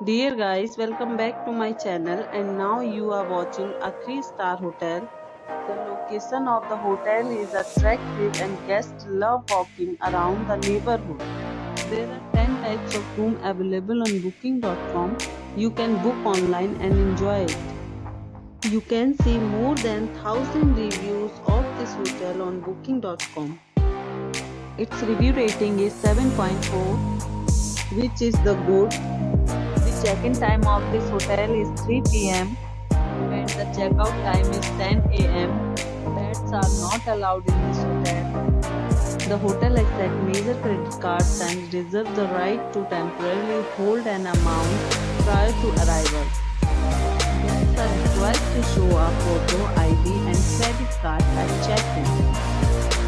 Dear guys, welcome back to my channel and now you are watching a 3-star hotel. The location of the hotel is attractive and guests love walking around the neighborhood. There are 10 types of room available on booking.com. You can book online and enjoy it. You can see more than 1000 reviews of this hotel on booking.com. Its review rating is 7.4, which is the good. The check-in time of this hotel is 3 p.m. and the check-out time is 10 a.m. Pets are not allowed in this hotel. The hotel accepts major credit cards and reserves the right to temporarily hold an amount prior to arrival. Guests are required to show a photo ID and credit card at check-in.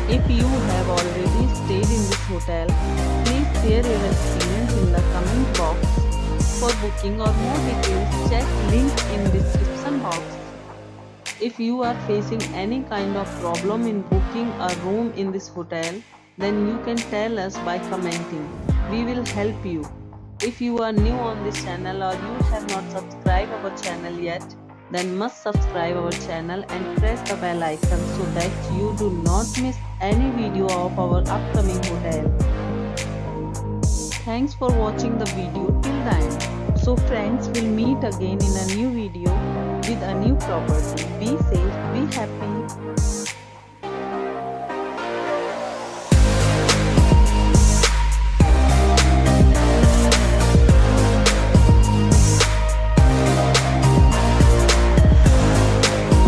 If you have already stayed in this hotel, please share your experience in the comment box. For booking or more details, check link in description box. If you are facing any kind of problem in booking a room in this hotel, then you can tell us by commenting. We will help you. If you are new on this channel or you have not subscribed our channel yet, then must subscribe our channel and press the bell icon so that you do not miss any video of our upcoming hotel. Thanks for watching the video till the end. So friends, will meet again in a new video with a new property. Be safe, be happy.